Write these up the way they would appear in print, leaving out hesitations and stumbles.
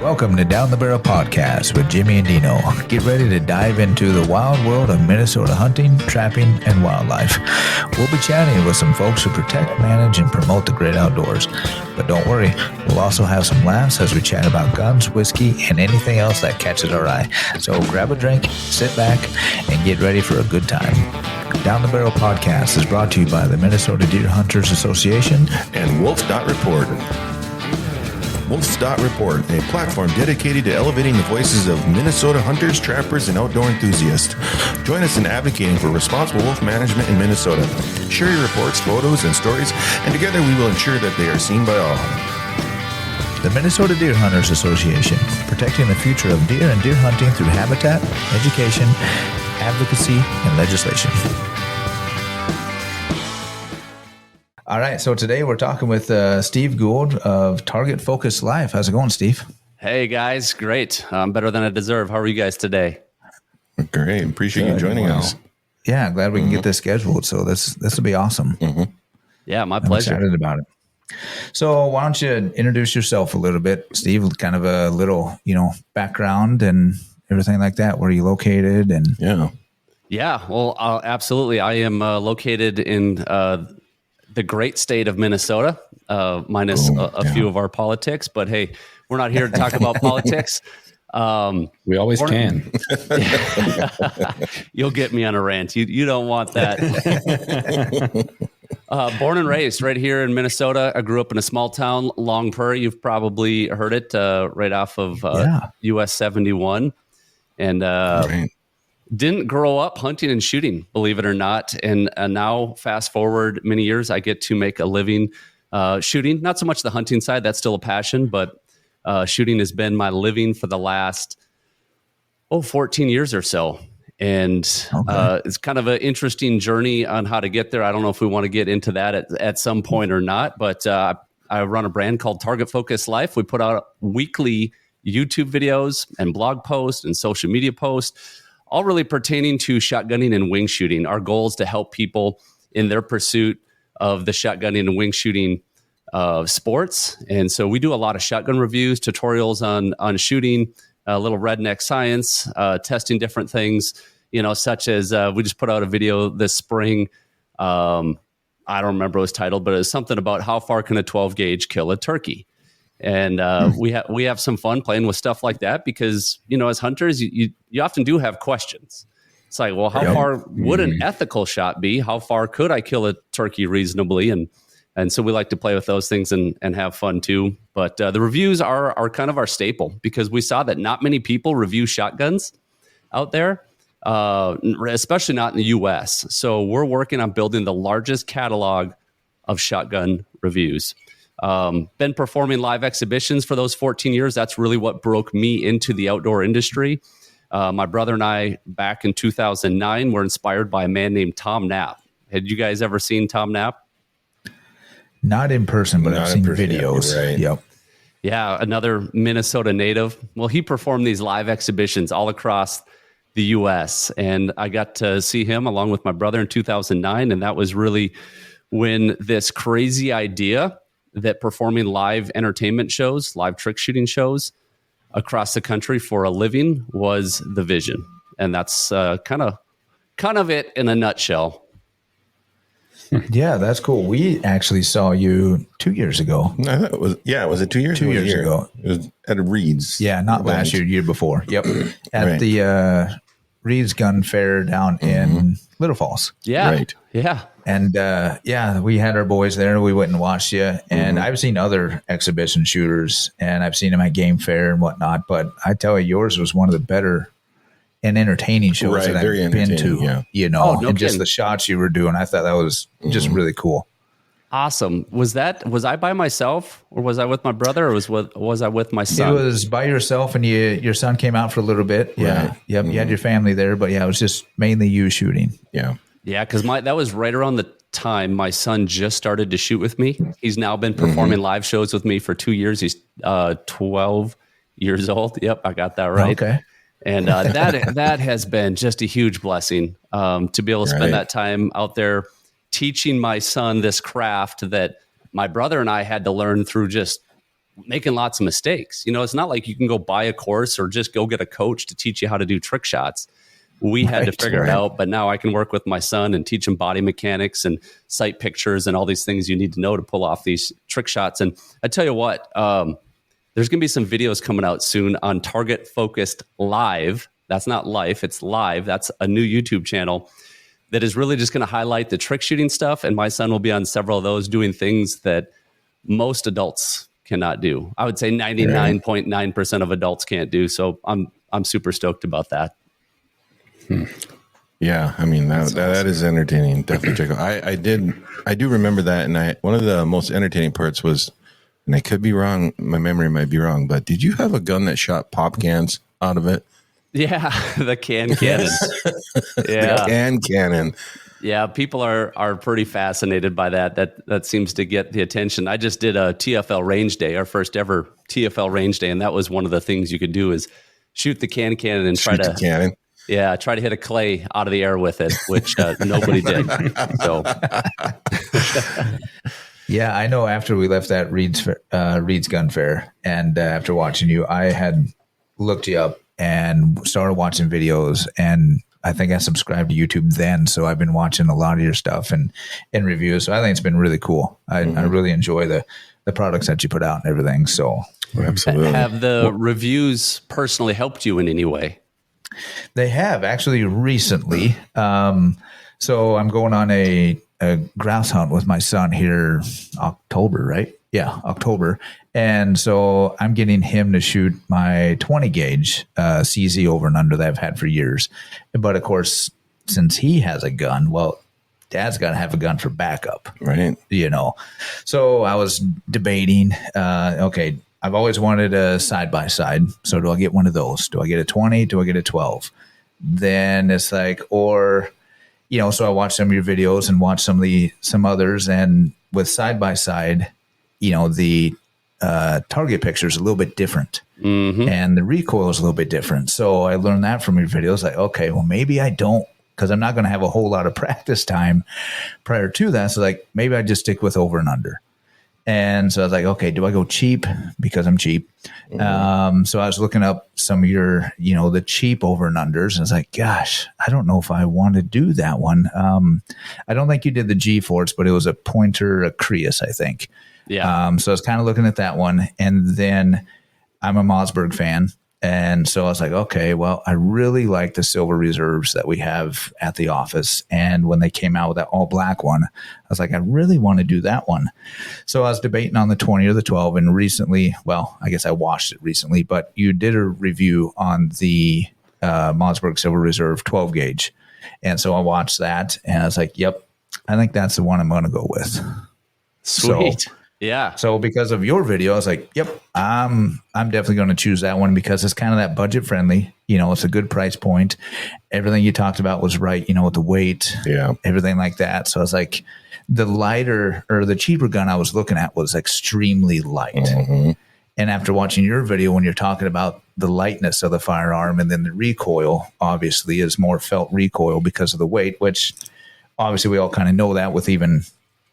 Welcome to Down the Barrel Podcast with Jimmy and Dino. Get ready to dive into the wild world of Minnesota hunting, trapping, and wildlife. We'll be chatting with some folks who protect, manage, and promote the great outdoors. But don't worry, we'll also have some laughs as we chat about guns, whiskey, and anything else that catches our eye. So grab a drink, sit back, and get ready for a good time. Down the Barrel Podcast is brought to you by the Minnesota Deer Hunters Association and wolf.report. Wolf.report, a platform dedicated to elevating the voices of Minnesota hunters, trappers, and outdoor enthusiasts. Join us in advocating for responsible wolf management in Minnesota. Share your reports, photos, and stories, and together we will ensure that they are seen by all. The Minnesota Deer Hunters Association, protecting the future of deer and deer hunting through habitat, education, advocacy, and legislation. All right, so today we're talking with Steve Gould of Target Focus Life. How's it going, Steve? Hey, guys. Great. I'm better than I deserve. How are you guys today? Great. Appreciate you joining us. Yeah, glad we can get this scheduled. So this will be awesome. Yeah, my pleasure. I'm excited about it. So why don't you introduce yourself a little bit, Steve, kind of a little, background and everything like that. Where are you located? And Yeah, well, absolutely. I am located in the great state of Minnesota, minus a few of our politics. But hey, we're not here to talk about politics. We always can. You'll get me on a rant. You don't want that. Born and raised right here in Minnesota. I grew up in a small town, Long Prairie. You've probably heard it, right off of US 71. And didn't grow up hunting and shooting, believe it or not. And now, fast forward many years, I get to make a living shooting. Not so much the hunting side, that's still a passion, but shooting has been my living for the last 14 years or so. And it's kind of an interesting journey on how to get there. I don't know if we want to get into that at some point or not, but I run a brand called Target Focus Life. We put out weekly YouTube videos and blog posts and social media posts, all really pertaining to shotgunning and wing shooting. Our goal is to help people in their pursuit of the shotgunning and wing shooting sports. And so we do a lot of shotgun reviews, tutorials on shooting, a little redneck science, testing different things, such as we just put out a video this spring. I don't remember what it was titled, but it was something about how far can a 12 gauge kill a turkey. And we have some fun playing with stuff like that because, as hunters, you often do have questions. It's like, well, how far would an ethical shot be? How far could I kill a turkey reasonably? And so we like to play with those things and have fun too. But the reviews are kind of our staple because we saw that not many people review shotguns out there, especially not in the U.S. So we're working on building the largest catalog of shotgun reviews. Been performing live exhibitions for those 14 years. That's really what broke me into the outdoor industry. My brother and I, back in 2009, were inspired by a man named Tom Knapp. Had you guys ever seen Tom Knapp? Not in person, but I've seen videos. Right. Yep. Yeah, another Minnesota native. Well, he performed these live exhibitions all across the U.S., and I got to see him along with my brother in 2009, and that was really when this crazy idea that performing live entertainment shows, live trick shooting shows across the country for a living was the vision. And that's kind of it in a nutshell. Yeah, that's cool. We actually saw you 2 years ago. Was it 2 years? 2 years ago. It was at a Reed's. Yeah, not last year, year before. Yep. At the Reed's Gun Fair down in Little Falls. Yeah. Right. Yeah. And we had our boys there. We went and watched you. And I've seen other exhibition shooters, and I've seen them at Game Fair and whatnot. But I tell you, yours was one of the better and entertaining shows that I've been to. Yeah. And just the shots you were doing, I thought that was just really cool. Awesome. Was I by myself, or was I with my brother, or was I with my son? It was by yourself, and your son came out for a little bit. Yeah. Right. Yep. You had your family there, but it was just mainly you shooting. Yeah. Yeah, because that was right around the time my son just started to shoot with me. He's now been performing live shows with me for 2 years. He's 12 years old. Yep, I got that right. Okay. And that has been just a huge blessing to be able to spend that time out there teaching my son this craft that my brother and I had to learn through just making lots of mistakes. It's not like you can go buy a course or just go get a coach to teach you how to do trick shots. We had to figure it out, but now I can work with my son and teach him body mechanics and sight pictures and all these things you need to know to pull off these trick shots. And I tell you what, there's going to be some videos coming out soon on Target Focused Live. That's not life, it's live. That's a new YouTube channel that is really just going to highlight the trick shooting stuff. And my son will be on several of those doing things that most adults cannot do. I would say 99.9% of adults can't do. So I'm super stoked about that. Yeah, I mean that is entertaining. Definitely check out. I do remember that, and one of the most entertaining parts was, and I could be wrong, my memory might be wrong, but did you have a gun that shot pop cans out of it? Yeah, the cannon. Yeah, the cannon. Yeah, people are pretty fascinated by that. That seems to get the attention. I just did a TFL range day, our first ever TFL range day, and that was one of the things you could do is shoot the cannon and try to hit a clay out of the air with it, which nobody did. So, yeah, I know. After we left that Reed's Gun Fair, and after watching you, I had looked you up and started watching videos, and I think I subscribed to YouTube then. So I've been watching a lot of your stuff and reviews. So I think it's been really cool. I really enjoy the products that you put out and everything. So absolutely. Have the reviews personally helped you in any way? They have actually recently. So I'm going on a grouse hunt with my son here October, right? Yeah, October. And so I'm getting him to shoot my 20 gauge CZ over and under that I've had for years. But of course, since he has a gun, well, Dad's got to have a gun for backup. Right. So I was debating, okay, I've always wanted a side-by-side. So do I get one of those? Do I get a 20? Do I get a 12? Then it's like, so I watched some of your videos and watched some others. And with side-by-side, the target picture is a little bit different. Mm-hmm. And the recoil is a little bit different. So I learned that from your videos. Like, okay, well, maybe I don't, because I'm not going to have a whole lot of practice time prior to that. So like, maybe I just stick with over and under. And so I was like, okay, do I go cheap because I'm cheap? Mm-hmm. So I was looking up some of your, the cheap over and unders. And I was like, gosh, I don't know if I want to do that one. I don't think you did the G-Force, but it was a Pointer, a Creus, I think. Yeah. So I was kind of looking at that one. And then I'm a Mossberg fan. And so I was like, okay, well, I really like the silver reserves that we have at the office. And when they came out with that all black one, I was like, I really want to do that one. So I was debating on the 20 or the 12. And recently, well, I guess I watched it recently, but you did a review on the Mossberg Silver Reserve 12 gauge. And so I watched that and I was like, yep, I think that's the one I'm going to go with. Sweet. So, yeah. So because of your video, I was like, yep, I'm definitely going to choose that one because it's kind of that budget friendly. It's a good price point. Everything you talked about was right, with the weight, everything like that. So I was like, the lighter or the cheaper gun I was looking at was extremely light. Mm-hmm. And after watching your video, when you're talking about the lightness of the firearm and then the recoil, obviously is more felt recoil because of the weight, which obviously we all kind of know that with even,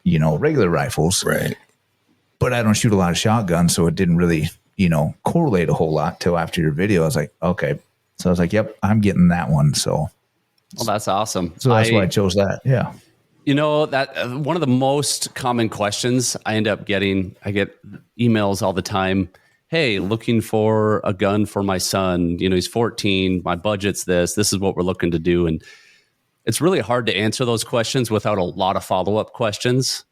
regular rifles. Right. But I don't shoot a lot of shotguns, so it didn't really, correlate a whole lot till after your video. I was like, okay. So I was like, yep, I'm getting that one. So, well, that's awesome. So that's why I chose that. Yeah. That one of the most common questions I get emails all the time. Hey, looking for a gun for my son. He's 14. My budget's this. This is what we're looking to do. And it's really hard to answer those questions without a lot of follow-up questions.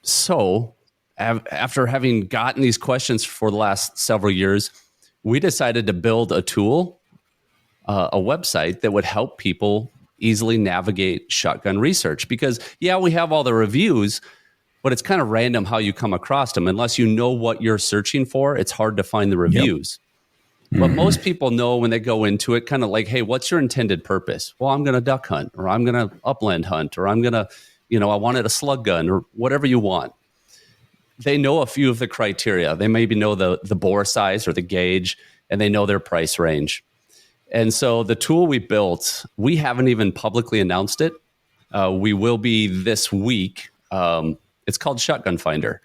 So after having gotten these questions for the last several years, we decided to build a tool, a website that would help people easily navigate shotgun research. Because, we have all the reviews, but it's kind of random how you come across them. Unless you know what you're searching for, it's hard to find the reviews. Yep. But most people know when they go into it, kind of like, hey, what's your intended purpose? Well, I'm going to duck hunt, or I'm going to upland hunt, or I'm going to, I wanted a slug gun, or whatever you want. They know a few of the criteria. They maybe know the bore size or the gauge, and they know their price range. And so the tool we built, we haven't even publicly announced it. We will be this week. It's called Shotgun Finder.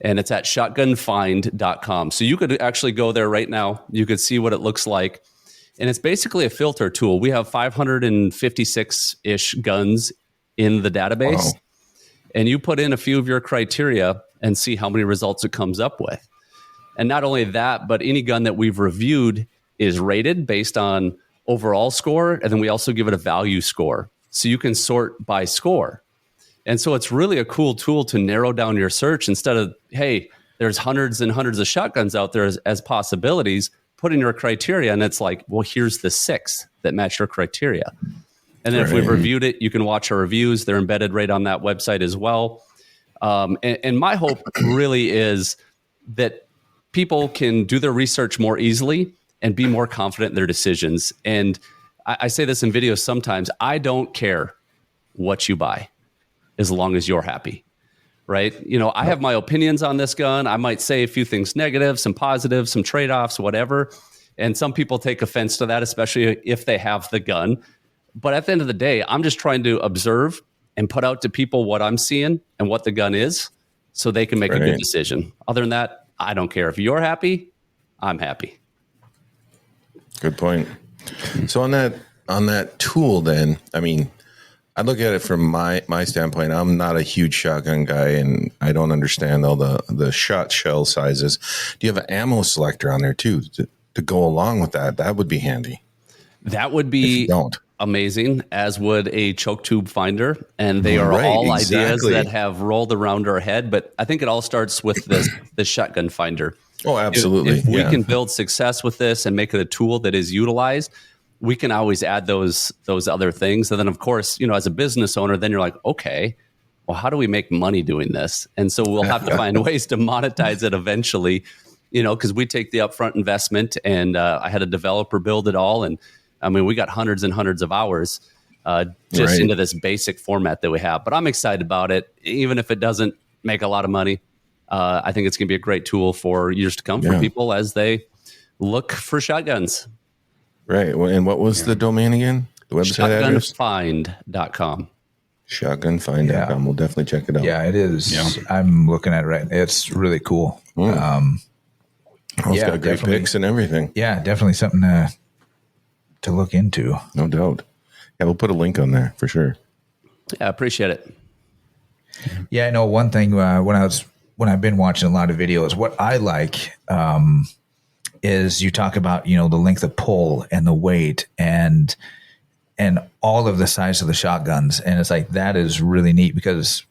and it's at shotgunfind.com. So you could actually go there right now. You could see what it looks like. And it's basically a filter tool. We have 556-ish guns in the database. Wow. And you put in a few of your criteria and see how many results it comes up with. And not only that, but any gun that we've reviewed is rated based on overall score. And then we also give it a value score. So you can sort by score. And so it's really a cool tool to narrow down your search instead of, hey, there's hundreds and hundreds of shotguns out there as possibilities. Put in your criteria, and it's like, well, here's the 6 that match your criteria. And then if we've reviewed it, you can watch our reviews. They're embedded right on that website as well. And my hope really is that people can do their research more easily and be more confident in their decisions. And I say this in videos sometimes, I don't care what you buy as long as you're happy, right? You know, I have my opinions on this gun. I might say a few things negative, some positive, some trade-offs, whatever. And some people take offense to that, especially if they have the gun. But at the end of the day, I'm just trying to observe and put out to people what I'm seeing and what the gun is so they can make a good decision. Other than that, I don't care. If you're happy, I'm happy. Good point. So on that tool then, I mean, I look at it from my standpoint. I'm not a huge shotgun guy, and I don't understand all the shot shell sizes. Do you have an ammo selector on there too to go along with that? That would be handy. That would be amazing, as would a choke tube finder. And they are all ideas that have rolled around our head. But I think it all starts with the shotgun finder. Oh, absolutely. If we can build success with this and make it a tool that is utilized, we can always add those other things. And then, of course, you know, as a business owner, then you're like, okay, well, how do we make money doing this? And so we'll have to find ways to monetize it eventually, you know, because we take the upfront investment, and I had a developer build it all. And I mean, we got hundreds and hundreds of hours just into this basic format that we have. But I'm excited about it, even if it doesn't make a lot of money. I think it's going to be a great tool for years to come for people as they look for shotguns. Right. And what was the domain again? The website address? Shotgunfind.com. Shotgunfind.com. Yeah. We'll definitely check it out. Yeah, it is. Yeah. I'm looking at it right. It's really cool. It's got great pics and everything. Yeah, definitely something to look into. No doubt. Yeah, we'll put a link on there for sure. Yeah, I appreciate it. Yeah, I know one thing when I've been watching a lot of videos, what I like is you talk about, you know, the length of pull and the weight and all of the size of the shotguns. And it's like, that is really neat, because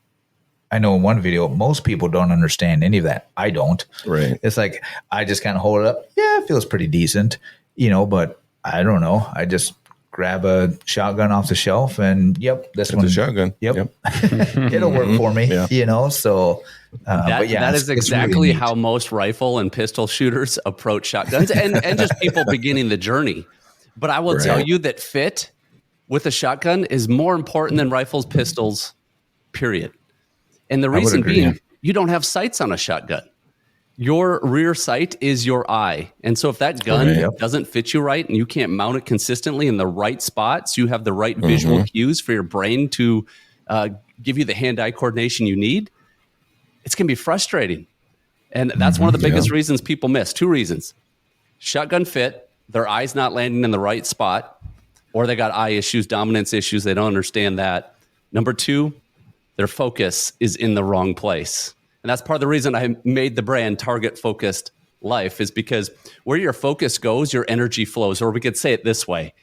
I know in one video, most people don't understand any of that. I don't. Right. It's like, I just kind of hold it up. Yeah, it feels pretty decent, you know, but I don't know. I just grab a shotgun off the shelf and it's a shotgun. Yep. It'll work for me, you know? So, that is exactly really how most rifle and pistol shooters approach shotguns and just people beginning the journey. But I will tell you that fit with a shotgun is more important than rifles, pistols, period. And the reason being, you don't have sights on a shotgun. Your rear sight is your eye. And so if that gun doesn't fit you right and you can't mount it consistently in the right spots, you have the right visual cues for your brain to give you the hand-eye coordination you need, it's going to be frustrating. And that's one of the biggest reasons people miss. 2 reasons. Shotgun fit, their eye's not landing in the right spot, or they got eye issues, dominance issues. They don't understand that. Number 2, their focus is in the wrong place. And that's part of the reason I made the brand Target Focused Life, is because where your focus goes, your energy flows. Or we could say it this way: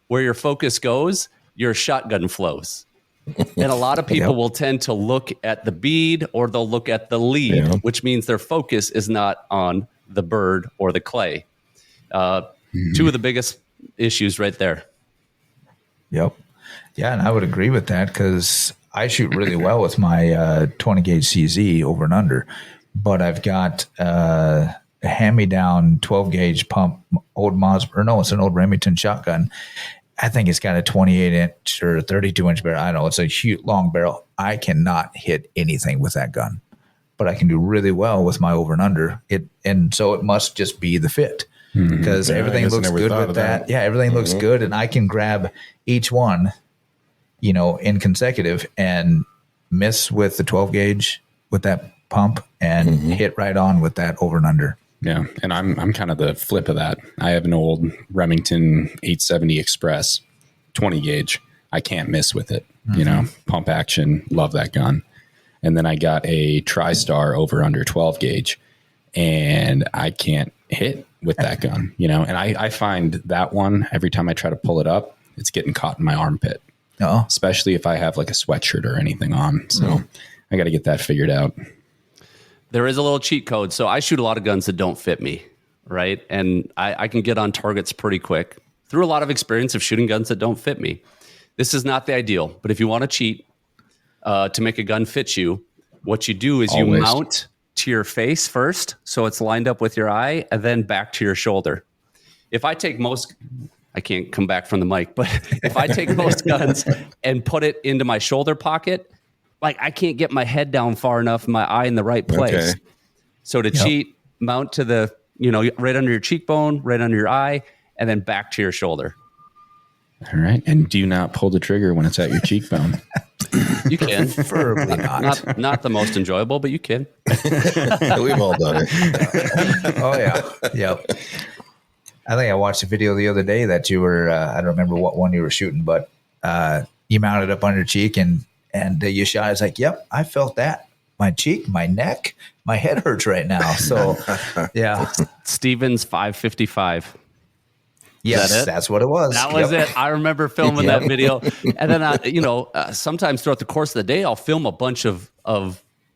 where your focus goes, your shotgun flows. And a lot of people will tend to look at the bead, or they'll look at the lead, which means their focus is not on the bird or the clay. 2 of the biggest issues right there. Yep. Yeah, and I would agree with that, because I shoot really well with my 20 gauge CZ over and under, but I've got a hand-me-down 12 gauge pump, it's an old Remington shotgun. I think it's got a 28 inch or 32 inch barrel. I don't know. It's a huge long barrel. I cannot hit anything with that gun, but I can do really well with my over and under it. And so it must just be the fit, because everything looks good with that. Yeah. Everything looks good. And I can grab each one, you know, in consecutive and miss with the 12 gauge with that pump and hit right on with that over and under. Yeah, and I'm kind of the flip of that. I have an old Remington 870 Express 20 gauge. I can't miss with it. You know, pump action, love that gun. And then I got a TriStar over under 12 gauge, and I can't hit with that gun. You know, and I find that one every time I try to pull it up, it's getting caught in my armpit. Oh, especially if I have like a sweatshirt or anything on. So I got to get that figured out. There is a little cheat code. So I shoot a lot of guns that don't fit me, right? And I can get on targets pretty quick through a lot of experience of shooting guns that don't fit me. This is not the ideal, but if you want to cheat to make a gun fit you, what you do is you mount to your face first, so it's lined up with your eye, and then back to your shoulder. If I take I can't come back from the mic, but if I take most guns and put it into my shoulder pocket, like I can't get my head down far enough, my eye in the right place. Okay. So to cheat, mount to the, right under your cheekbone, right under your eye, and then back to your shoulder. All right. And do not pull the trigger when it's at your cheekbone. You can. Preferably not. Not the most enjoyable, but you can. We've all done it. Oh, yeah. Yep. I think I watched a video the other day that you were, I don't remember what one you were shooting, but you mounted up on your cheek and you shot. It's like, yep, I felt that. My cheek, my neck, my head hurts right now. So, yeah. Stevens 555. Yes, that's what it was. That was it. I remember filming that video. And then, sometimes throughout the course of the day, I'll film a bunch of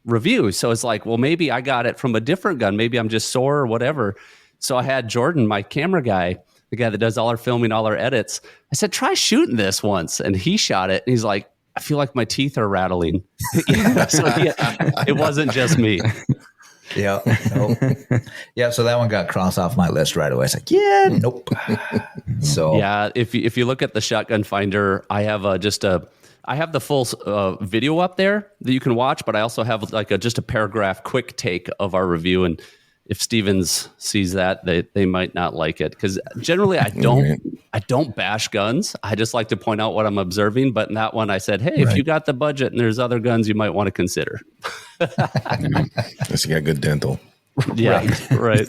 reviews. So it's like, well, maybe I got it from a different gun. Maybe I'm just sore or whatever. So I had Jordan, my camera guy, the guy that does all our filming, all our edits. I said, try shooting this once. And he shot it. And he's like, I feel like my teeth are rattling. It wasn't just me. Yeah. Nope. Yeah. So that one got crossed off my list right away. It's like, yeah, nope. So yeah, if you look at the shotgun finder, I have I have the full video up there that you can watch, but I also have like just a paragraph quick take of our review. And if Stevens sees that, they might not like it, because generally I don't bash guns. I just like to point out what I'm observing. But in that one, I said, hey, if you got the budget and there's other guns you might want to consider. Unless you got good dental. Yeah, right.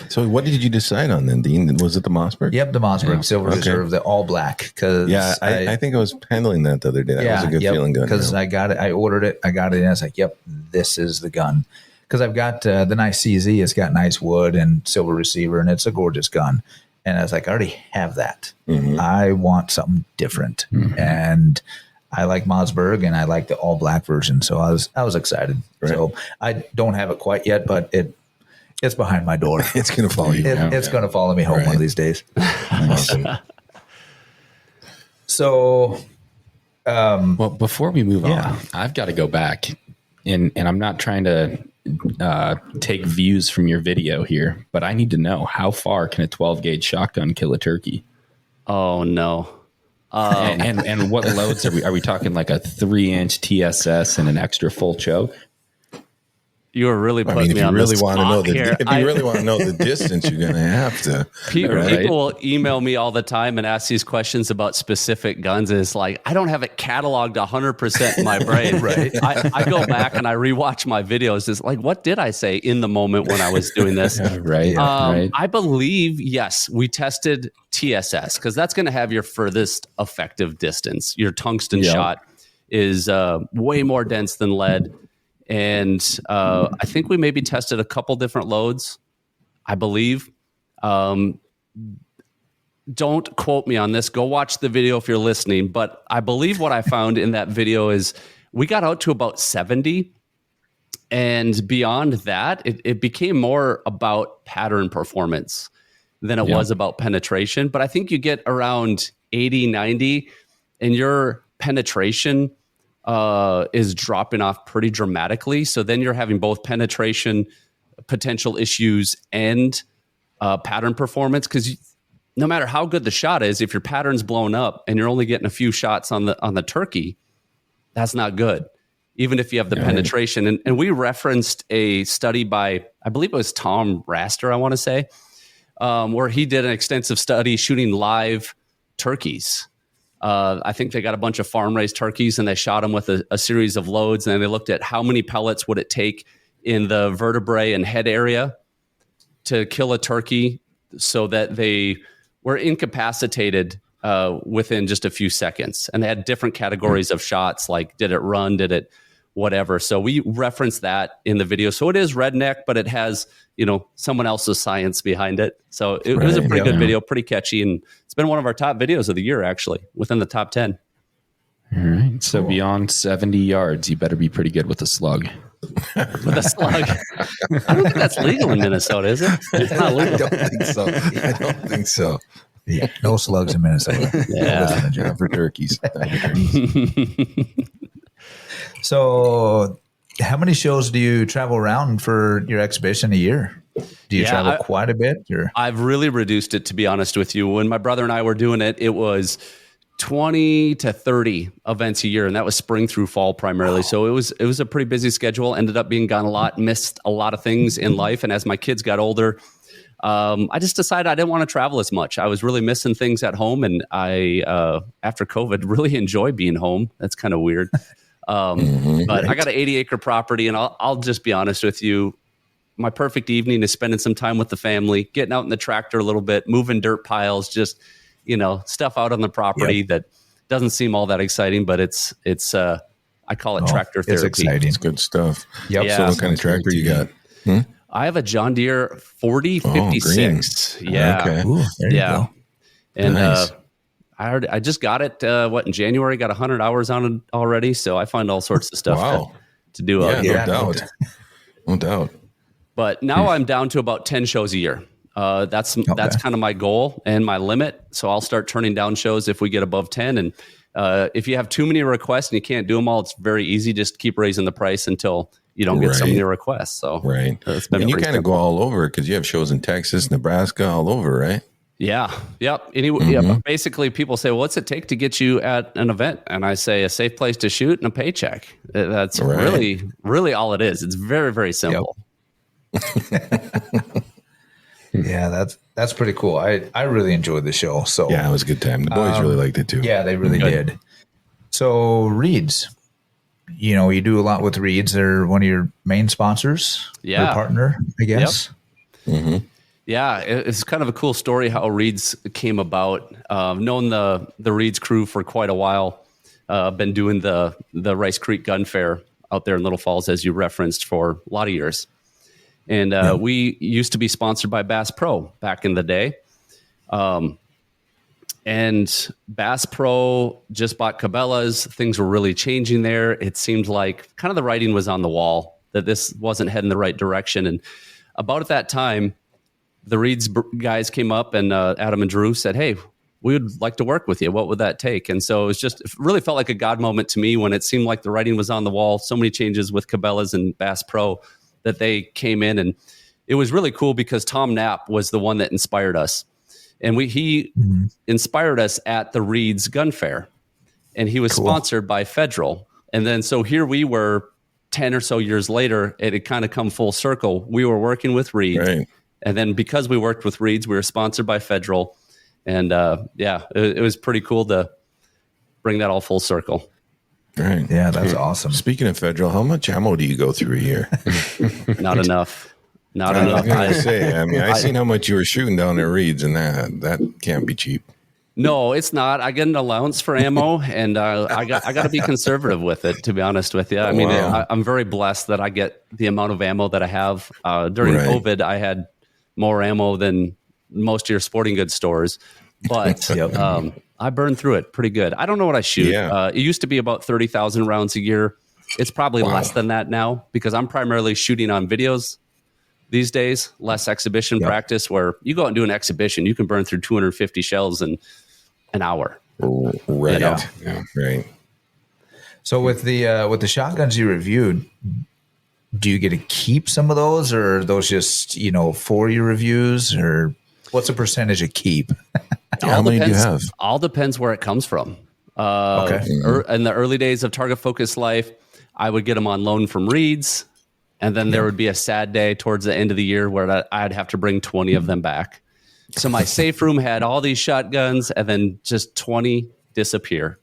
So what did you decide on then, Dean? Was it the Mossberg? Yep, the Mossberg Silver Reserve, the all black. I think I was handling that the other day. That was a good feeling gun. Because I got it. I ordered it. I got it. And I was like, yep, this is the gun. Because I've got the nice CZ. It's got nice wood and silver receiver, and it's a gorgeous gun. And I was like, I already have that. Mm-hmm. I want something different. Mm-hmm. And I like Mossberg, and I like the all black version. So I was excited. Right. So I don't have it quite yet, but it's behind my door. It's going to follow you. It's going to follow me home one of these days. Awesome. So, well, before we move on, I've got to go back, and I'm not trying to take views from your video here, but I need to know, how far can a 12 gauge shotgun kill a turkey? Oh no. And what loads are we talking, like a 3-inch TSS and an extra full choke? You were really putting me on the spot here. If you really want to know the distance, you're going to have to. People will email me all the time and ask these questions about specific guns. And it's like, I don't have it cataloged 100% in my brain. Right? I go back and I rewatch my videos. It's like, what did I say in the moment when I was doing this? Right. I believe, yes, we tested TSS, because that's going to have your furthest effective distance. Your tungsten shot is way more dense than lead. And I think we maybe tested a couple different loads, I believe. Don't quote me on this. Go watch the video if you're listening. But I believe what I found in that video is we got out to about 70. And beyond that, it became more about pattern performance than it was about penetration. But I think you get around 80, 90, and your penetration is dropping off pretty dramatically. So then you're having both penetration potential issues and pattern performance, because no matter how good the shot is, if your pattern's blown up and you're only getting a few shots on the turkey, that's not good, even if you have the penetration. And we referenced a study by, I believe it was Tom Raster, I want to say, where he did an extensive study shooting live turkeys. I think they got a bunch of farm raised turkeys and they shot them with a series of loads. And they looked at how many pellets would it take in the vertebrae and head area to kill a turkey so that they were incapacitated within just a few seconds. And they had different categories of shots, like did it run, did it whatever. So we reference that in the video. So it is redneck, but it has, someone else's science behind it. So it was a pretty good video, pretty catchy. And it's been one of our top videos of the year, actually, within the top 10. All right. So beyond 70 yards, you better be pretty good with a slug. With a slug. I don't think that's legal in Minnesota, is it? It's not legal. I don't think so. Yeah, no slugs in Minnesota. Yeah, for turkeys. So, how many shows do you travel around for your exhibition a year? Do you travel quite a bit? Or? I've really reduced it, to be honest with you. When my brother and I were doing it, it was 20 to 30 events a year, and that was spring through fall primarily. Wow. So it was a pretty busy schedule. Ended up being gone a lot, missed a lot of things in life. And as my kids got older, I just decided I didn't want to travel as much. I was really missing things at home, and I, after COVID, really enjoy being home. That's kind of weird. But I got an 80-acre property, and I'll just be honest with you. My perfect evening is spending some time with the family, getting out in the tractor a little bit, moving dirt piles, just stuff out on the property that doesn't seem all that exciting, but it's I call it tractor therapy. It's exciting. It's good stuff. Yep. Yeah. So what kind of tractor you got? I have a John Deere 4056. Yeah. Okay. Ooh, there you go. And nice. I just got it in January, got 100 hours on it already, so I find all sorts of stuff to do. No doubt. But now I'm down to about 10 shows a year. That's kind of my goal and my limit. So I'll start turning down shows if we get above 10. And if you have too many requests and you can't do them all, it's very easy. Just keep raising the price until you don't get so many requests. So it's been you kind of go all over because you have shows in Texas, Nebraska, all over, right? Yeah. Yep. Basically, people say, well, what's it take to get you at an event? And I say a safe place to shoot and a paycheck. That's really, really all it is. It's very, very simple. Yep. Yeah, that's pretty cool. I really enjoyed the show. So yeah, it was a good time. The boys really liked it too. Yeah, they really did. So Reeds, you do a lot with Reeds. They're one of your main sponsors. Yeah, your partner, I guess. Yep. Mm-hmm. Yeah, it's kind of a cool story how Reeds came about. Known the Reeds crew for quite a while. Been doing the Rice Creek Gun Fair out there in Little Falls, as you referenced, for a lot of years. And we used to be sponsored by Bass Pro back in the day. And Bass Pro just bought Cabela's. Things were really changing there. It seemed like kind of the writing was on the wall that this wasn't heading the right direction. And about at that time, the Reeds guys came up and Adam and Drew said, hey, we would like to work with you. What would that take? And so it really felt like a God moment to me when it seemed like the writing was on the wall. So many changes with Cabela's and Bass Pro that they came in, and it was really cool because Tom Knapp was the one that inspired us. And he inspired us at the Reeds Gun Fair, and he was sponsored by Federal. And then, so here we were 10 or so years later, it had kind of come full circle. We were working with Reeds. Right. And then because we worked with Reeds, we were sponsored by Federal. And it was pretty cool to bring that all full circle. Right. Yeah, that's awesome. Speaking of Federal, how much ammo do you go through a year? Not enough. Not enough. I was going to say, I seen how much you were shooting down at Reeds, and that can't be cheap. No, it's not. I get an allowance for ammo, and I got to be conservative with it, to be honest with you. I mean, I'm very blessed that I get the amount of ammo that I have. During COVID, I had more ammo than most of your sporting goods stores, but I burned through it pretty good. I don't know what I shoot. Yeah. It used to be about 30,000 rounds a year. It's probably less than that now because I'm primarily shooting on videos these days, less exhibition practice, where you go out and do an exhibition, you can burn through 250 shells in an hour. Right. Yeah, right. So with the shotguns you reviewed, do you get to keep some of those, or are those just, for your reviews, or what's the percentage of keep? How many do you have? All depends where it comes from. In the early days of Target Focus Life, I would get them on loan from Reeds. And then there would be a sad day towards the end of the year where I'd have to bring 20 of them back. So my safe room had all these shotguns and then just 20 disappear,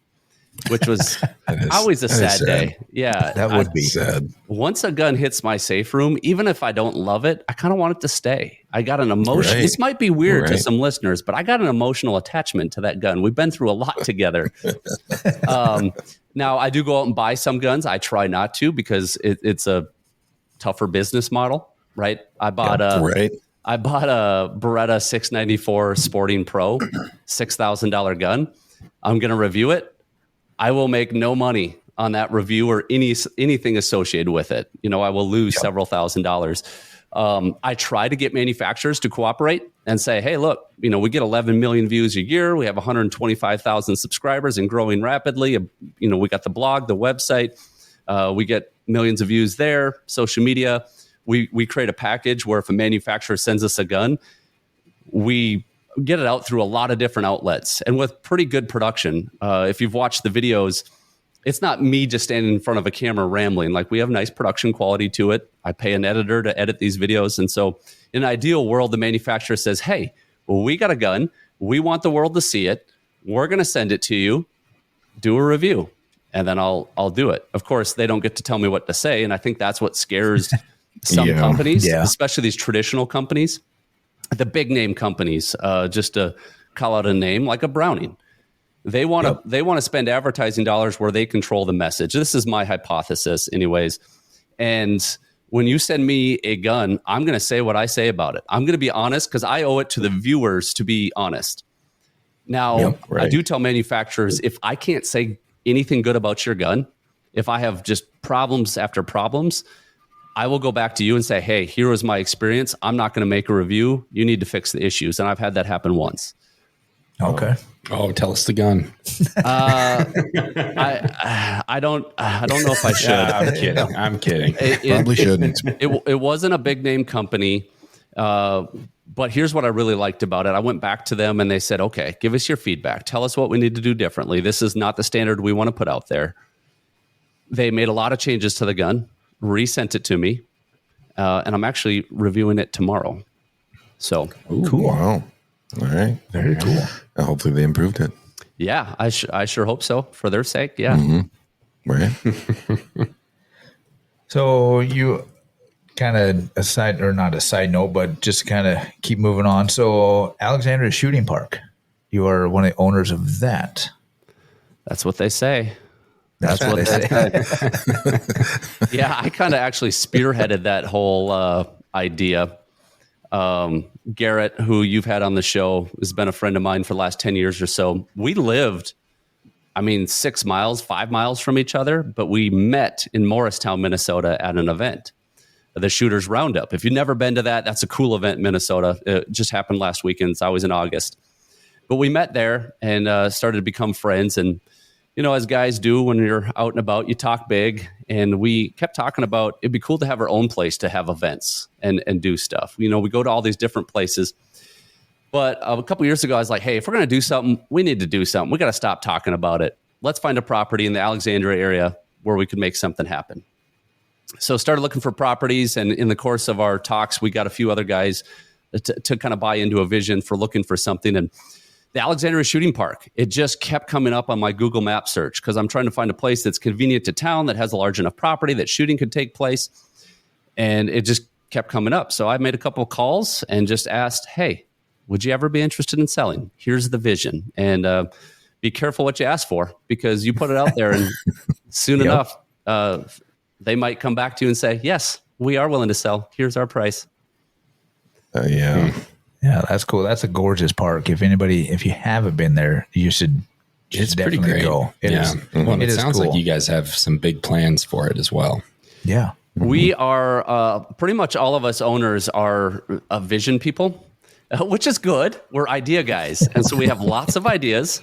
which was always a sad day. Yeah. That would be sad. Once a gun hits my safe room, even if I don't love it, I kind of want it to stay. I got an emotion. Right. This might be weird to Right. some listeners, but I got an emotional attachment to that gun. We've been through a lot together. Now, I do go out and buy some guns. I try not to because it's a tougher business model, right? I bought a Beretta 694 Sporting Pro, $6,000 gun. I'm going to review it. I will make no money on that review or anything associated with it. You know, I will lose several $1,000s. I try to get manufacturers to cooperate and say, hey, look, you know, we get 11 million views a year. We have 125,000 subscribers and growing rapidly. You know, we got the blog, the website. We get millions of views there, social media. We create a package where if a manufacturer sends us a gun, we get it out through a lot of different outlets and with pretty good production. If you've watched the videos, it's not me just standing in front of a camera rambling. Like, we have nice production quality to it. I pay an editor to edit these videos. And so in an ideal world, the manufacturer says, hey, well, we got a gun. We want the world to see it. We're going to send it to you. Do a review. And then I'll do it. Of course, they don't get to tell me what to say. And I think that's what scares some companies, especially these traditional companies, the big name companies, just to call out a name like a Browning. They want to spend advertising dollars where they control the message. This is my hypothesis anyways. And when you send me a gun, I'm going to say what I say about it. I'm going to be honest because I owe it to the viewers to be honest. Now, I do tell manufacturers, if I can't say anything good about your gun, if I have just problems after problems, I will go back to you and say, hey, here was my experience. I'm not going to make a review. You need to fix the issues. And I've had that happen once. Okay. Oh, tell us the gun. I don't know if I should. I'm kidding. Probably shouldn't. It wasn't a big name company. But here's what I really liked about it. I went back to them and they said, okay, give us your feedback. Tell us what we need to do differently. This is not the standard we want to put out there. They made a lot of changes to the gun, resent it to me. And I'm actually reviewing it tomorrow. So cool. Wow. All right. Very cool. Hopefully they improved it. Yeah, I sure hope so for their sake. Yeah. Mm-hmm. Right. So you kind of not a side note, but just kind of keep moving on. So Alexandria Shooting Park, you are one of the owners of that. That's what they say. That's what they say. Yeah, I kind of actually spearheaded that whole idea. Garrett, who you've had on the show, has been a friend of mine for the last 10 years or so. We lived, 6 miles, 5 miles from each other, but we met in Morristown, Minnesota at an event, the Shooters Roundup. If you've never been to that, that's a cool event in Minnesota. It just happened last weekend. It's always in August. But we met there and started to become friends. And, you know, as guys do when you're out and about, you talk big. And we kept talking about it'd be cool to have our own place to have events and do stuff. You know, we go to all these different places. But a couple years ago, I was like, hey, if we're going to do something, we need to do something. We got to stop talking about it. Let's find a property in the Alexandria area where we could make something happen. So started looking for properties. And in the course of our talks, we got a few other guys to kind of buy into a vision for looking for something. And the Alexandria Shooting Park, it just kept coming up on my Google Map search because I'm trying to find a place that's convenient to town, that has a large enough property that shooting could take place. And it just kept coming up. So I made a couple of calls and just asked, hey, would you ever be interested in selling? Here's the vision. And be careful what you ask for because you put it out there and soon enough, they might come back to you and say, yes, we are willing to sell. Here's our price. Yeah. Yeah, that's cool. That's a gorgeous park. If you haven't been there, you should just definitely go. It is. Well, it sounds like you guys have some big plans for it as well. Yeah. We are pretty much all of us owners are vision people, which is good. We're idea guys. And so we have lots of ideas.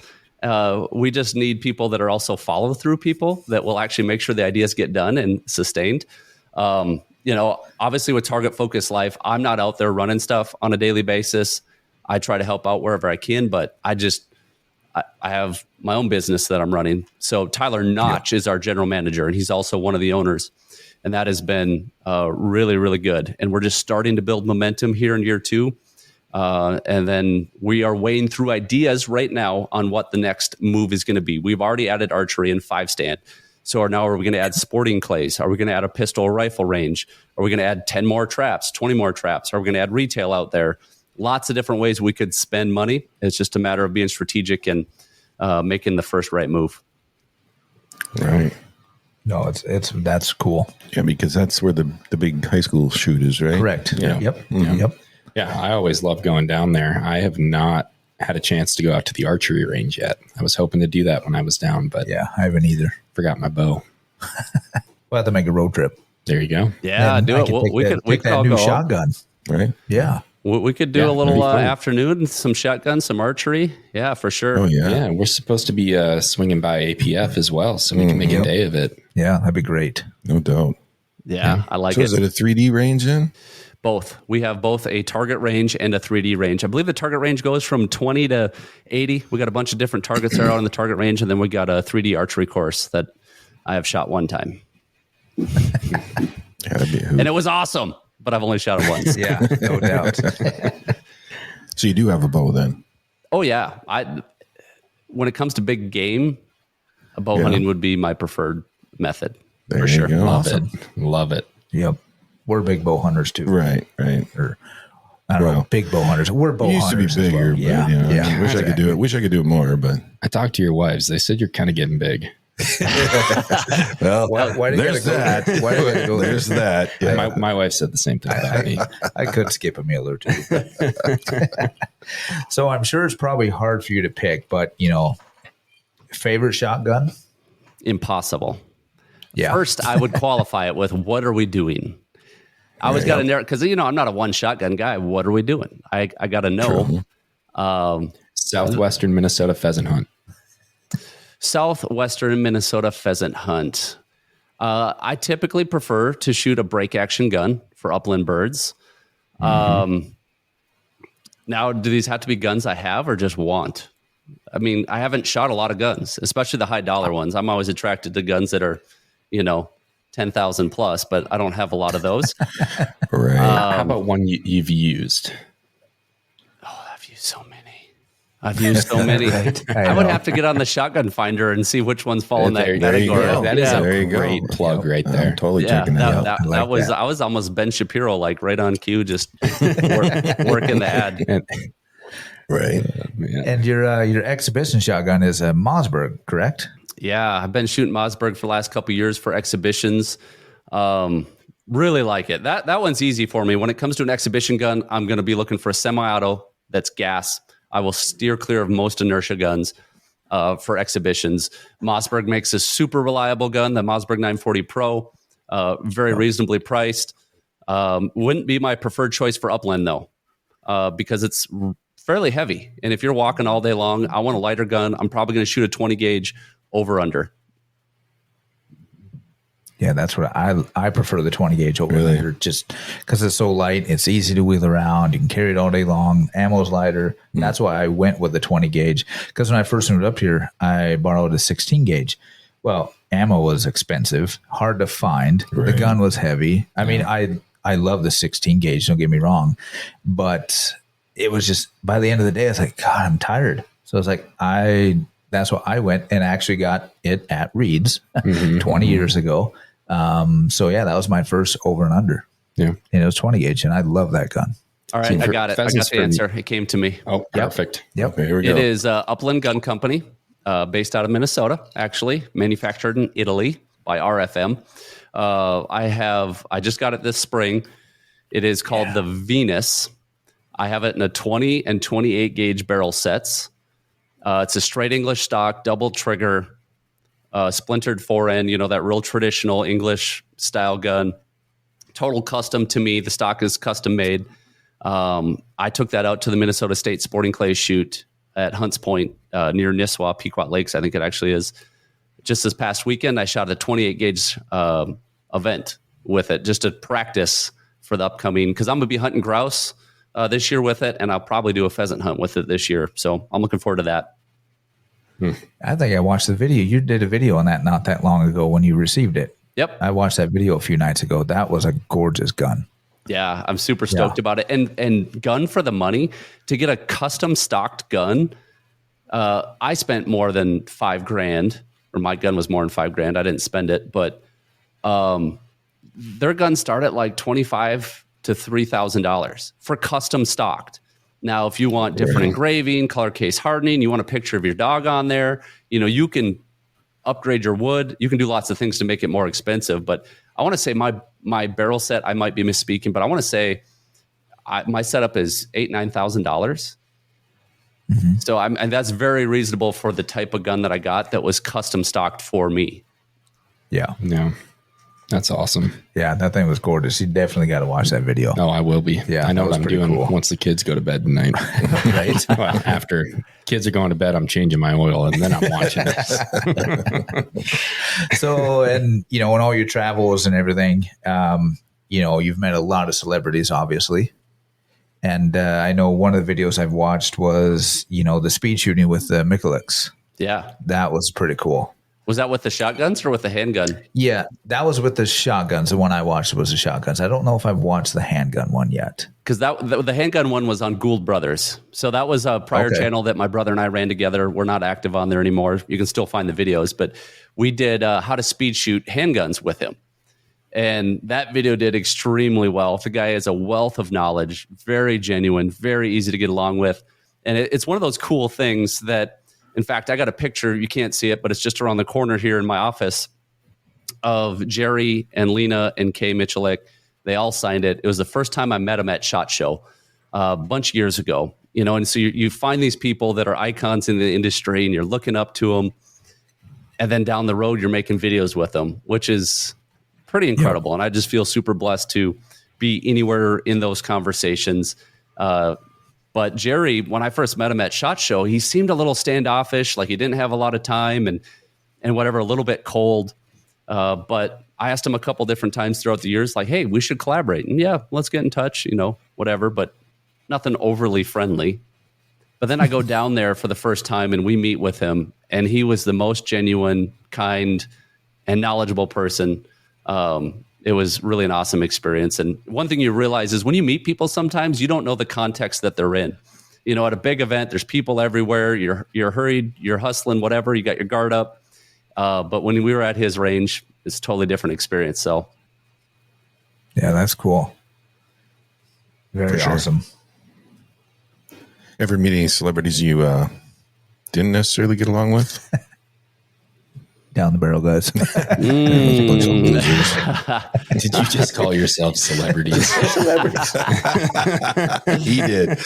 We just need people that are also follow through people that will actually make sure the ideas get done and sustained. You know, obviously with Target Focus Life, I'm not out there running stuff on a daily basis. I try to help out wherever I can, but I have my own business that I'm running. So Tyler Notch is our general manager, and he's also one of the owners. And that has been really, really good. And we're just starting to build momentum here in year 2. And then we are weighing through ideas right now on what the next move is going to be. We've already added archery and 5-stand. So now are we going to add sporting clays? Are we going to add a pistol or rifle range? Are we going to add 10 more traps, 20 more traps? Are we going to add retail out there? Lots of different ways we could spend money. It's just a matter of being strategic and making the first right move. Right. No, that's cool. Yeah, because that's where the big high school shoot is, right? Correct. Yeah. Yep. Mm-hmm. Yep. Yeah, I always love going down there. I have not had a chance to go out to the archery range yet. I was hoping to do that when I was down, but Yeah, I haven't either. forgot my bow. We'll have to make a road trip. There you go. Yeah, And do I it. could We take could that all new go. shotgun. Right? Yeah. We could do Yeah, a little that'd be cool. afternoon, some shotgun, some archery. Yeah, for sure. Oh, yeah. Yeah, we're supposed to be swinging by APF as well, so we can make a day of it. Yeah, that'd be great. No doubt. Yeah, I like So it. is it a 3D range then? Both. We have both a target range and a 3D range. I believe the target range goes from 20 to 80. We got a bunch of different targets there out in the target range, and then we got a 3D archery course that I have shot one time. Yeah, that'd be a hoot. And it was awesome, but I've only shot it once. Yeah, no doubt. So you do have a bow then? Oh, yeah. When it comes to big game, a bow Yeah. hunting would be my preferred method. There for you sure. go. Love Awesome. it. Love it. Yep. We're big bow hunters too. Right, right. Or I don't know, Well, big bow hunters. We're bow It used to be hunters. as bigger, well. but Yeah. you know, Yeah. wish I could do it. Wish I could do it more, but I talked to your wives. They said you're kind of getting big. well, Why do you there's gotta go that. there? Why do you gotta go there? There's that. Yeah. My wife said the same thing about me. I could skip a meal or two. So I'm sure it's probably hard for you to pick, but favorite shotgun? Impossible. Yeah. First, I would qualify it with what are we doing? I always got to narrow because I'm not a one shotgun guy. What are we doing? I got to know. Southwestern Minnesota pheasant hunt. Southwestern Minnesota pheasant hunt. I typically prefer to shoot a break action gun for upland birds. Now, do these have to be guns I have or just want? I mean, I haven't shot a lot of guns, especially the high dollar ones. I'm always attracted to guns that are, 10,000 plus, but I don't have a lot of those. Right. How about one you've used? I've used so many. I would have to get on the shotgun finder and see which ones fall in that There you category. go. That is There a you go. great plug right there. I'm totally Yeah, checking that out. that was I was almost Ben Shapiro, like right on cue, just working the ad. Right. Yeah. And your exhibition shotgun is a Mossberg, correct? Yeah, I've been shooting Mossberg for the last couple of years for exhibitions. Really like it. That one's easy for me. When it comes to an exhibition gun, I'm going to be looking for a semi-auto that's gas. I will steer clear of most inertia guns for exhibitions. Mossberg makes a super reliable gun, the Mossberg 940 Pro, very reasonably priced. Wouldn't be my preferred choice for upland though, because it's fairly heavy. And if you're walking all day long, I want a lighter gun. I'm probably going to shoot a 20 gauge over under. Yeah, that's what I prefer the 20 gauge over Really? under, just because it's so light. It's easy to wheel around. You can carry it all day long. Ammo's lighter. That's why I went with the 20 gauge. Because when I first moved up here, I borrowed a 16 gauge. Well, ammo was expensive, hard to find. The gun was heavy. I mean, I love the 16 gauge. Don't get me wrong, but it was just by the end of the day, I was like, God, I'm tired. So I was like, that's why I went and actually got it at Reed's 20 years ago. So yeah, that was my first over and under. Yeah. And it was 20 gauge, and I love that gun. All right, I got it. I got pheasants the answer. It came to me. Oh, perfect. Yep. Okay, here we go. It is Upland Gun Company, based out of Minnesota, actually, manufactured in Italy by RFM. I just got it this spring. It is called the Venus. I have it in a 20 and 28 gauge barrel sets. It's a straight English stock, double trigger, splintered fore end, that real traditional English style gun. Total custom to me. The stock is custom made. I took that out to the Minnesota State Sporting Clays shoot at Hunts Point near Nisswa, Pequot Lakes, I think it actually is. Just this past weekend, I shot a 28 gauge event with it just to practice for the upcoming, because I'm going to be hunting grouse this year with it, and I'll probably do a pheasant hunt with it this year. So I'm looking forward to that. I think I watched the video. You did a video on that not that long ago when you received it. Yep. I watched that video a few nights ago. That was a gorgeous gun. Yeah, I'm super stoked about it. And gun for the money, to get a custom stocked gun, I spent more than $5,000, or my gun was more than $5,000. I didn't spend it, but their guns start at like $2,500 to $3,000 for custom stocked. Now, if you want different engraving, color case hardening, you want a picture of your dog on there, you can upgrade your wood. You can do lots of things to make it more expensive. But I want to say my barrel set, I might be misspeaking, but I want to say my setup is $8,000-9,000. So and that's very reasonable for the type of gun that I got that was custom stocked for me. Yeah. That's awesome. Yeah, that thing was gorgeous. You definitely got to watch that video. Oh, I will be. Yeah, I know what I'm doing once the kids go to bed tonight. Right? Well, after kids are going to bed, I'm changing my oil, and then I'm watching this. So, and in all your travels and everything, you've met a lot of celebrities, obviously. And I know one of the videos I've watched was, the speed shooting with the Mikulicks. Yeah. That was pretty cool. Was that with the shotguns or with the handgun? Yeah, that was with the shotguns. The one I watched was the shotguns. I don't know if I've watched the handgun one yet. Because the handgun one was on Gould Brothers. So that was a prior channel that my brother and I ran together. We're not active on there anymore. You can still find the videos. But we did how to speed shoot handguns with him. And that video did extremely well. The guy has a wealth of knowledge, very genuine, very easy to get along with. And it's one of those cool things that, in fact, I got a picture. You can't see it, but it's just around the corner here in my office of Jerry and Lena and Kay Michalik. They all signed it. It was the first time I met them at SHOT Show a bunch of years ago. And so you find these people that are icons in the industry and you're looking up to them. And then down the road, you're making videos with them, which is pretty incredible. Yeah. And I just feel super blessed to be anywhere in those conversations. But Jerry, when I first met him at SHOT Show, he seemed a little standoffish, like he didn't have a lot of time and whatever, a little bit cold. But I asked him a couple different times throughout the years, like, hey, we should collaborate. And yeah, let's get in touch, whatever, but nothing overly friendly. But then I go down there for the first time and we meet with him, and he was the most genuine, kind, and knowledgeable person. It was really an awesome experience. And one thing you realize is when you meet people, sometimes you don't know the context that they're in. At a big event, there's people everywhere. You're hurried, you're hustling, whatever. You got your guard up. But when we were at his range, it's a totally different experience. So, yeah, that's cool. Very awesome. Ever meet any celebrities you didn't necessarily get along with? Down the barrel, guys. Did you just call yourself celebrities? He did.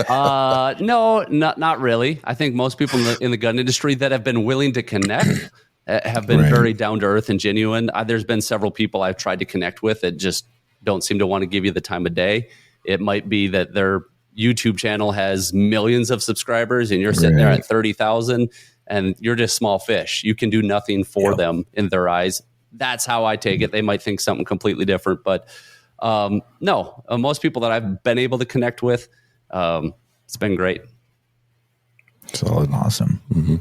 No, not really. I think most people in the gun industry that have been willing to connect have been very down to earth and genuine. There's been several people I've tried to connect with that just don't seem to want to give you the time of day. It might be that their YouTube channel has millions of subscribers and you're sitting there at 30,000. And you're just small fish. You can do nothing for them in their eyes. That's how I take it. They might think something completely different. But no, most people that I've been able to connect with, it's been great. Solid. Awesome. Mm-hmm.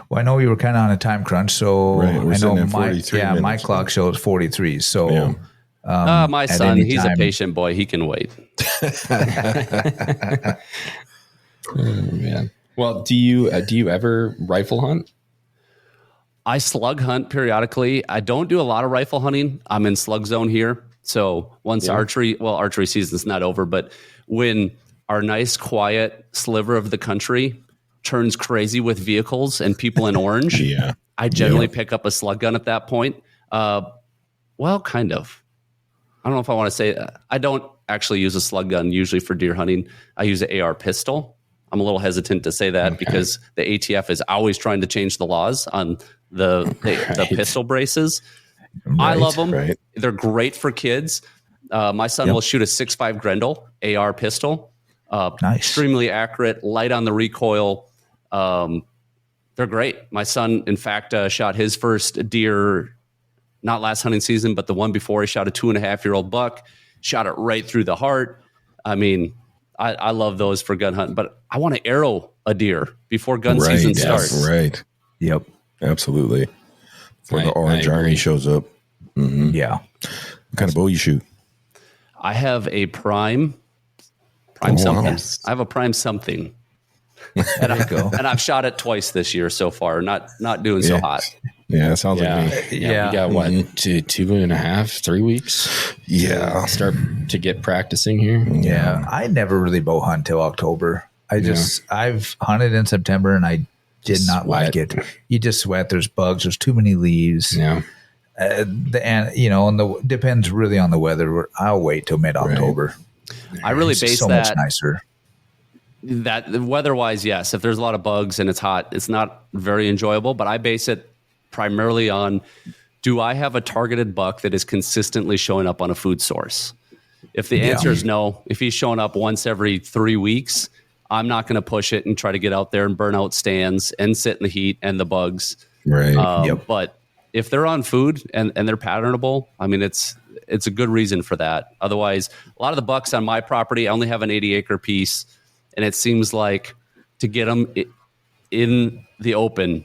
Well, I know we were kind of on a time crunch. So I know my clock shows 43. So my son, he's a patient boy. He can wait. Oh, man. Well, do you ever rifle hunt? I slug hunt periodically. I don't do a lot of rifle hunting. I'm in slug zone here. So once archery season's not over, but when our nice, quiet sliver of the country turns crazy with vehicles and people in orange, I generally pick up a slug gun at that point. Well, kind of. I don't know if I want to say I don't actually use a slug gun usually for deer hunting. I use an AR pistol. I'm a little hesitant to say that because the ATF is always trying to change the laws on the pistol braces. I love them. Right. They're great for kids. My son will shoot a 6.5 Grendel AR pistol. Nice. Extremely accurate, light on the recoil. They're great. My son, in fact, shot his first deer, not last hunting season, but the one before. He shot a 2.5-year-old buck, shot it right through the heart. I mean, I love those for gun hunting, but I want to arrow a deer before gun season starts. Right. Yep. Absolutely. Before the orange army shows up. Mm-hmm. Yeah. What kind of bow you shoot? I have a prime something. Wow. I have a prime something. And I've shot it twice this year so far. Not doing so hot. Yeah, it sounds like me. Yeah, we got what, 2.5, 3 weeks? Yeah, start to get practicing here. Yeah, I never really bow hunt till October. I've hunted in September and I did not like it. You just sweat. There's bugs. There's too many leaves. Yeah. Depends really on the weather. I'll wait till mid-October. Right. I really base so that much nicer. That weather-wise, yes. If there's a lot of bugs and it's hot, it's not very enjoyable. But I base it primarily on: do I have a targeted buck that is consistently showing up on a food source? If the answer is no, if he's showing up once every 3 weeks, I'm not going to push it and try to get out there and burn out stands and sit in the heat and the bugs. Right. But if they're on food and they're patternable, I mean, it's a good reason for that. Otherwise, a lot of the bucks on my property, I only have an 80-acre piece, and it seems like to get them in the open,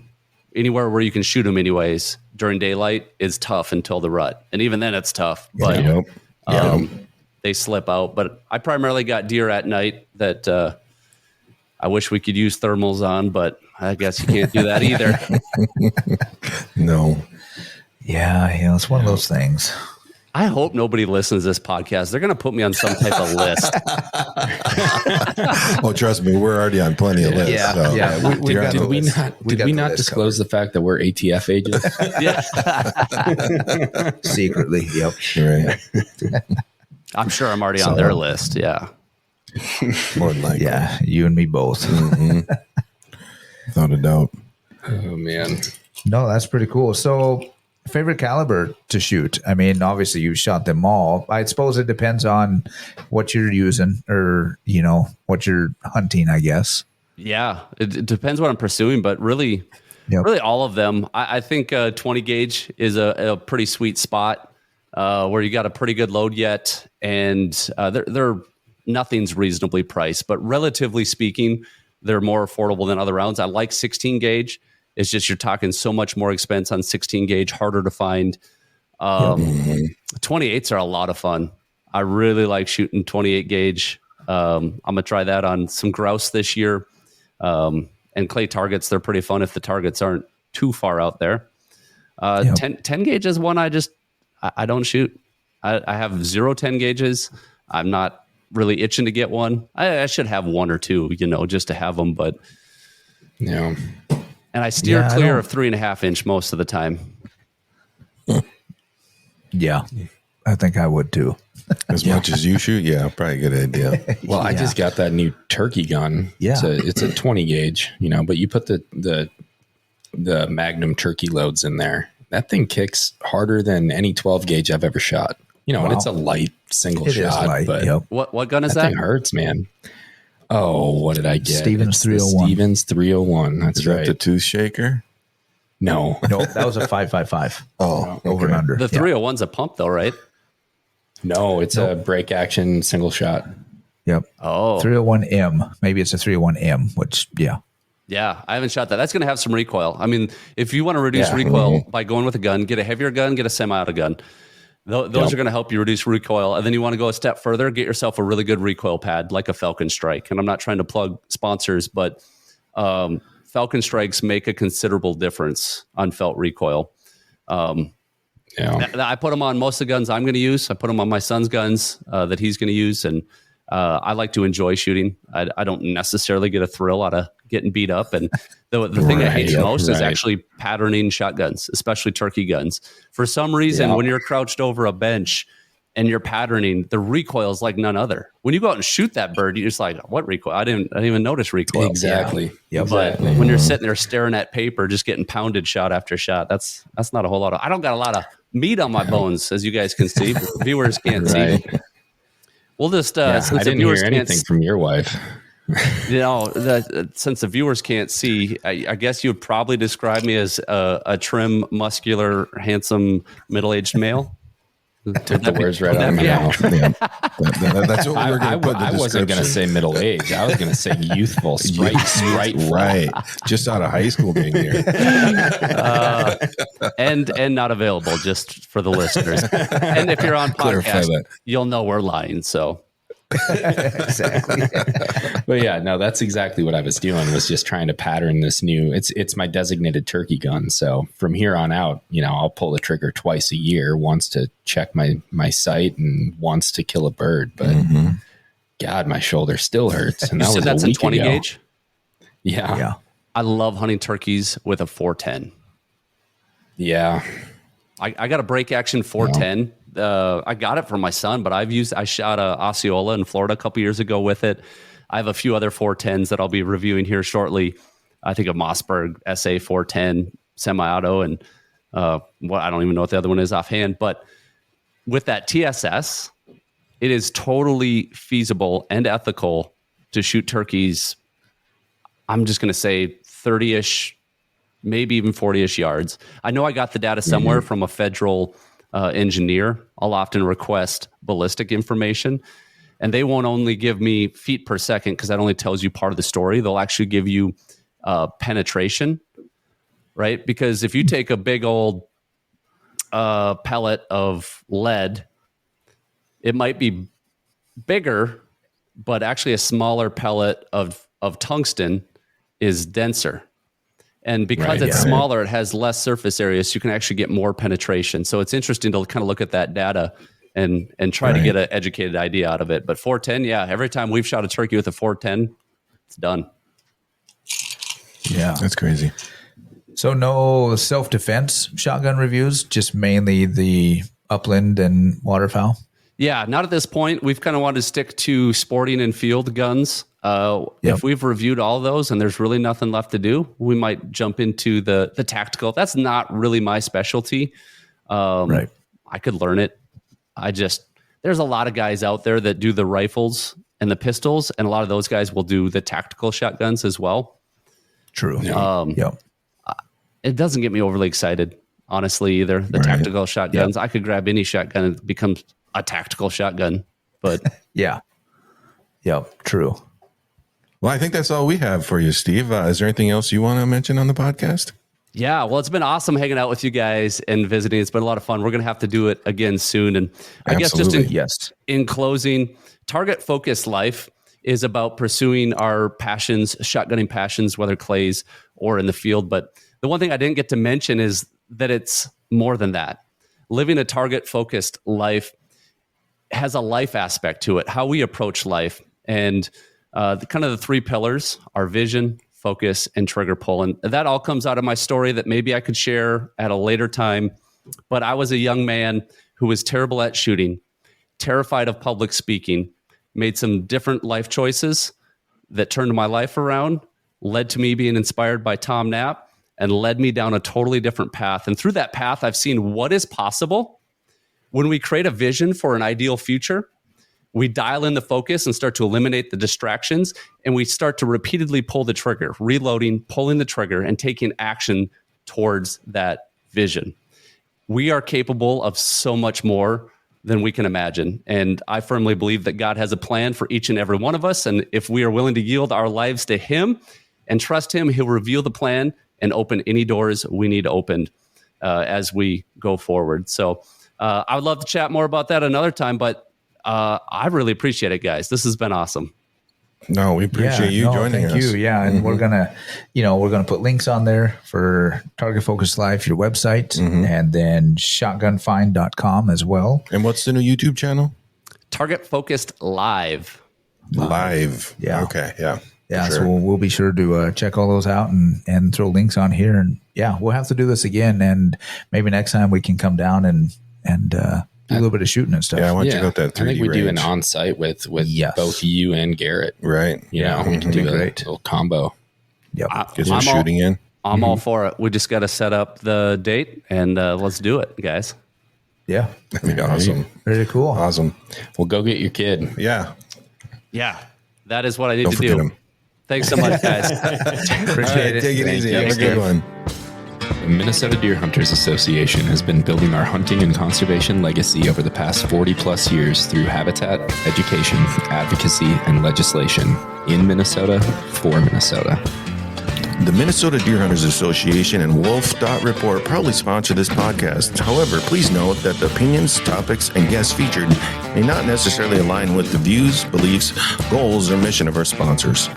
anywhere where you can shoot them anyways, during daylight is tough until the rut. And even then it's tough. But they slip out. But I primarily got deer at night that I wish we could use thermals on, but I guess you can't do that either. No. Yeah, it's one of those things. I hope nobody listens to this podcast. They're going to put me on some type of list. Oh, trust me, we're already on plenty of lists. Yeah, so. yeah. Did we not disclose the fact that we're ATF agents? Yeah. Secretly, yep. Right. I'm sure I'm already on their list. Yeah. More than likely. Yeah, you and me both. Mm-hmm. Without a doubt. Oh, man. No, that's pretty cool. So, favorite caliber to shoot? I mean, obviously you've shot them all. I suppose it depends on what you're using or, what you're hunting, I guess. Yeah, it depends what I'm pursuing, but really all of them. I think 20 gauge is a pretty sweet spot where you got a pretty good load yet, and they're nothing's reasonably priced, but relatively speaking, they're more affordable than other rounds. I like 16 gauge. It's just you're talking so much more expense on 16 gauge, harder to find. 28s are a lot of fun. I really like shooting 28 gauge. I'm going to try that on some grouse this year. And clay targets, they're pretty fun if the targets aren't too far out there. 10 gauge is one I don't shoot. I have 0 10 gauges. I'm not really itching to get one. I should have one or two, just to have them, but yeah. And I steer clear of 3.5 inch most of the time. Yeah, I think I would too. As much as you shoot, probably a good idea. Well, I just got that new turkey gun. Yeah, it's a 20 gauge, but you put the Magnum turkey loads in there. That thing kicks harder than any 12 gauge I've ever shot. And it's a light single shot. Light, but what gun is that? That thing hurts, man. Oh, what did I get? Stevens 301. Stevens 301. That's right. The tooth shaker? No, that was a 5.55. Oh, over and under. The 301's a pump, though, right? No, it's a break action single shot. Yep. Oh, 301M. Maybe it's a 301M, which Yeah, I haven't shot that. That's going to have some recoil. I mean, if you want to reduce recoil by going with a gun, get a heavier gun, get a semi-auto gun. Those are going to help you reduce recoil. And then you want to go a step further, get yourself a really good recoil pad like a Falcon Strike. And I'm not trying to plug sponsors, but Falcon Strikes make a considerable difference on felt recoil. I put them on most of the guns I'm going to use. I put them on my son's guns that he's going to use. And I like to enjoy shooting. I don't necessarily get a thrill out of getting beat up. And the thing I hate the most is actually patterning shotguns, especially turkey guns. For some reason, when you're crouched over a bench and you're patterning, the recoil is like none other. When you go out and shoot that bird, you're just like, what recoil? I didn't even notice recoil. Exactly. Yeah. But when you're sitting there staring at paper, just getting pounded shot after shot, that's not a whole lot of. I don't got a lot of meat on my bones, as you guys can see. Viewers can't see. We'll just since I didn't hear anything from your wife. Since the viewers can't see, I guess you would probably describe me as a trim, muscular, handsome, middle-aged male. Took the words right out of my mouth. That's what we were going to put. I wasn't going to say middle age. I was going to say youthful, sprightful. Right. Just out of high school being here. And not available, just for the listeners. And if you're on podcast, you'll know we're lying. So. Exactly. But yeah, no, that's exactly what I was doing, was just trying to pattern this new, it's my designated turkey gun. So from here on out, I'll pull the trigger twice a year, once to check my sight and once to kill a bird. But God, my shoulder still hurts. And that was that's a 20 gauge. Yeah. I love hunting turkeys with a 410. Yeah. I got a break action 410. I got it from my son, but I shot a Osceola in Florida a couple years ago with it. I have a few other 410s that I'll be reviewing here shortly. I think a Mossberg SA 410 semi-auto, and I don't even know what the other one is offhand. But with that TSS, it is totally feasible and ethical to shoot turkeys. I'm just going to say 30-ish, maybe even 40-ish yards. I know I got the data somewhere from a federal engineer. I'll often request ballistic information, and they won't only give me feet per second, because that only tells you part of the story. They'll actually give you penetration, right? Because if you take a big old pellet of lead, it might be bigger, but actually a smaller pellet of tungsten is denser. And because it's smaller, it has less surface area, so you can actually get more penetration. So it's interesting to kind of look at that data and try to get an educated idea out of it. But 410, every time we've shot a turkey with a 410, it's done. Yeah. That's crazy. So no self-defense shotgun reviews, just mainly the upland and waterfowl? Yeah, not at this point. We've kind of wanted to stick to sporting and field guns. If we've reviewed all those and there's really nothing left to do, we might jump into the tactical. That's not really my specialty. I could learn it. There's a lot of guys out there that do the rifles and the pistols, and a lot of those guys will do the tactical shotguns as well. True. It doesn't get me overly excited, honestly, either. The tactical shotguns. I could grab any shotgun and it becomes a tactical shotgun, but true. Well, I think that's all we have for you, Steve. Is there anything else you want to mention on the podcast? Yeah, well, it's been awesome hanging out with you guys and visiting. It's been a lot of fun. We're going to have to do it again soon. And I guess just in closing, target focused life is about pursuing our passions, shotgunning passions, whether clays or in the field. But the one thing I didn't get to mention is that it's more than that. Living a target focused life has a life aspect to it, how we approach life. And the three pillars are vision, focus, and trigger pull. And that all comes out of my story that maybe I could share at a later time. But I was a young man who was terrible at shooting, terrified of public speaking, made some different life choices that turned my life around, led to me being inspired by Tom Knapp, and led me down a totally different path. And through that path, I've seen what is possible when we create a vision for an ideal future. We dial in the focus and start to eliminate the distractions, and we start to repeatedly pull the trigger, reloading, pulling the trigger, and taking action towards that vision. We are capable of so much more than we can imagine. And I firmly believe that God has a plan for each and every one of us. And if we are willing to yield our lives to Him and trust Him, He'll reveal the plan and open any doors we need opened as we go forward. So I would love to chat more about that another time, but I really appreciate it, guys. This has been awesome. No, we appreciate you joining us. Thank you. Yeah. And we're going to put links on there for Target Focus Life, your website, and then shotgunfind.com as well. And what's the new YouTube channel? Target Focused Live. Live. Yeah. Okay. Yeah. Yeah. Sure. So we'll be sure to check all those out and throw links on here. And we'll have to do this again. And maybe next time we can come down and do a little bit of shooting and stuff. Yeah, I want to check out that 3D I think we range. do an on-site with both you and Garrett. Right. You know, we can do a little combo. Yep. Get some shooting in. I'm all for it. We just got to set up the date and let's do it, guys. Yeah. That'd be awesome. Very cool. Awesome. Well, go get your kid. Yeah. Yeah. That is what I need Don't to forget do. him. Thanks so much, guys. Appreciate it. Take it easy. Have a good one. The Minnesota Deer Hunters Association has been building our hunting and conservation legacy over the past 40 plus years through habitat, education, advocacy, and legislation in Minnesota for Minnesota. The Minnesota Deer Hunters Association and wolf.report proudly sponsor this podcast. However, please note that the opinions, topics, and guests featured may not necessarily align with the views, beliefs, goals, or mission of our sponsors.